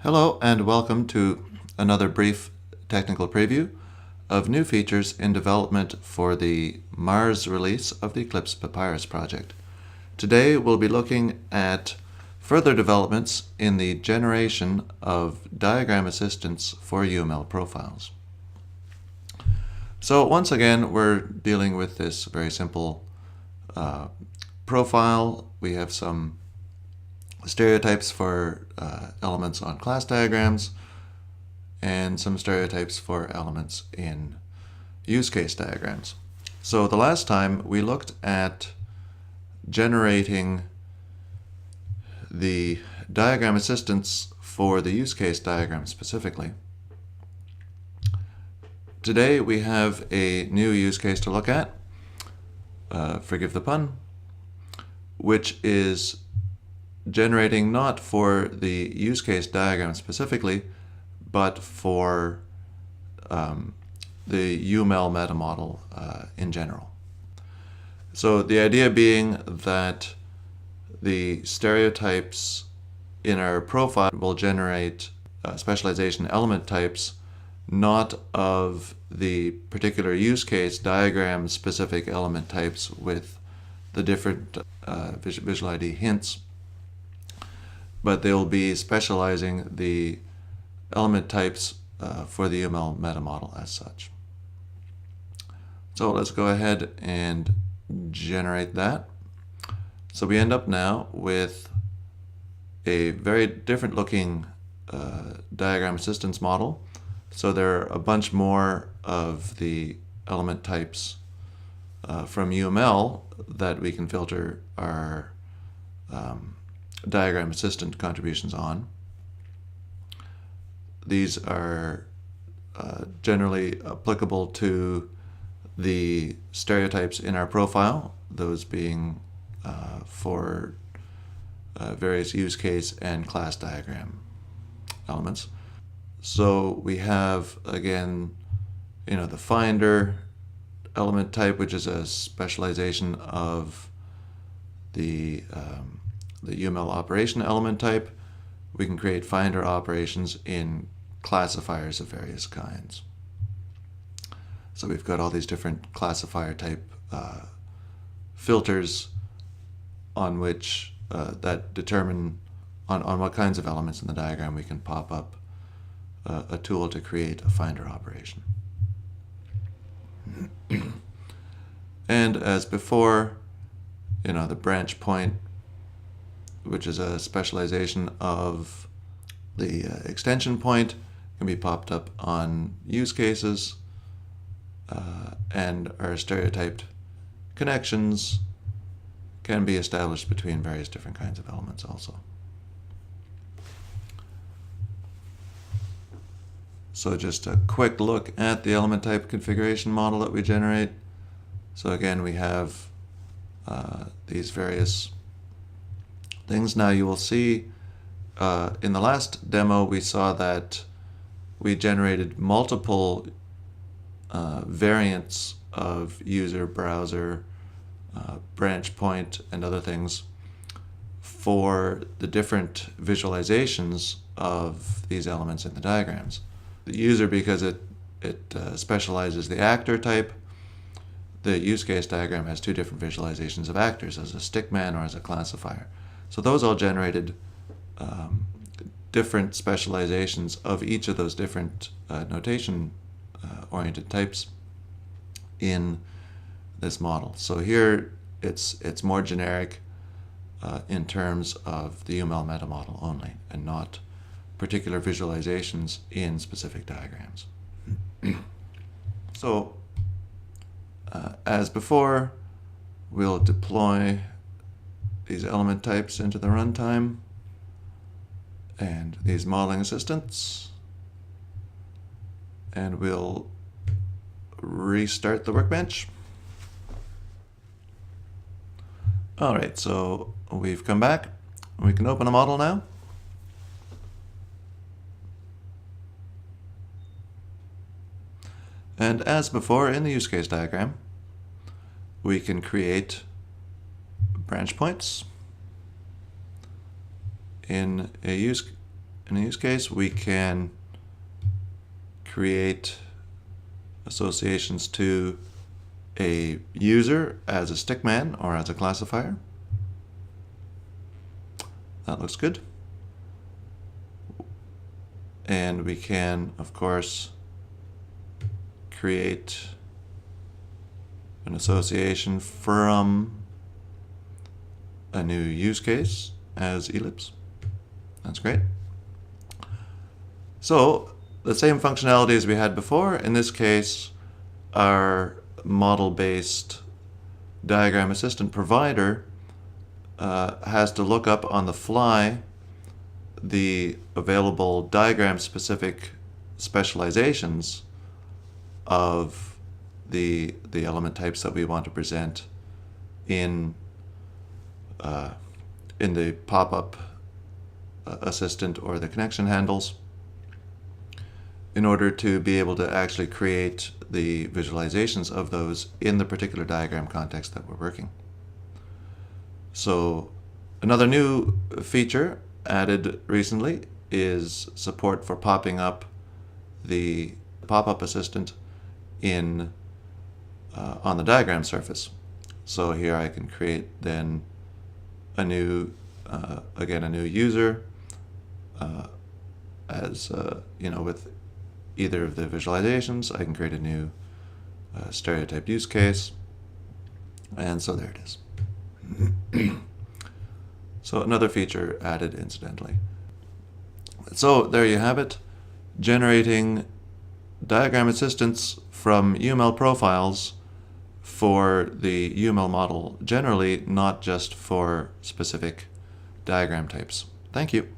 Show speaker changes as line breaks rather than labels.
Hello and welcome to another brief technical preview of new features in development for the Mars release of the Eclipse Papyrus project. Today we'll be looking at further developments in the generation of diagram assistance for UML profiles. So once again we're dealing with this very simple profile. We have some stereotypes for elements on class diagrams and some stereotypes for elements in use case diagrams. So the last time we looked at generating the diagram assistance for the use case diagram specifically. Today we have a new use case to look at, forgive the pun, which is generating not for the use case diagram specifically, but for the UML metamodel in general. So the idea being that the stereotypes in our profile will generate specialization element types not of the particular use case diagram specific element types with the different visual ID hints, but they'll be specializing the element types for the UML metamodel as such. So let's go ahead and generate that. So we end up now with a very different looking diagram assistance model. So there are a bunch more of the element types from UML that we can filter our diagram assistant contributions on. These are generally applicable to the stereotypes in our profile, those being for various use case and class diagram elements. So we have, again, the finder element type, which is a specialization of the UML operation element type. We can create finder operations in classifiers of various kinds. So we've got all these different classifier type filters on which that determine on what kinds of elements in the diagram we can pop up a tool to create a finder operation. And as before, the branch point, which is a specialization of the extension point, can be popped up on use cases, and our stereotyped connections can be established between various different kinds of elements also. So just a quick look at the element type configuration model that we generate. So again, we have these various things. Now you will see in the last demo we saw that we generated multiple variants of user, browser, branch point, and other things for the different visualizations of these elements in the diagrams. The user, because it specializes the actor type. The use case diagram has two different visualizations of actors, as a stickman or as a classifier. So those all generated different specializations of each of those different notation-oriented types in this model. So here it's more generic in terms of the UML metamodel only, and not particular visualizations in specific diagrams. So as before, we'll deploy these element types into the runtime and these modeling assistants, and we'll restart the workbench. All right, so we've come back. We can open a model now. And as before in the use case diagram, we can create branch points in a use in a use case, we can create associations to a user as a stickman or as a classifier. That looks good. And we can, of course, create an association from a new use case as Eclipse. That's great. So the same functionality as we had before. In this case, our model-based diagram assistant provider has to look up on the fly the available diagram-specific specializations of the element types that we want to present in the pop-up assistant or the connection handles, in order to be able to actually create the visualizations of those in the particular diagram context that we're working. So another new feature added recently is support for popping up the pop-up assistant in on the diagram surface. So here I can create then a new again a new user as with either of the visualizations. I can create a new stereotyped use case, and so there it is. So another feature added incidentally. So there you have it, generating diagram assistants from UML profiles for the UML model generally, not just for specific diagram types. Thank you.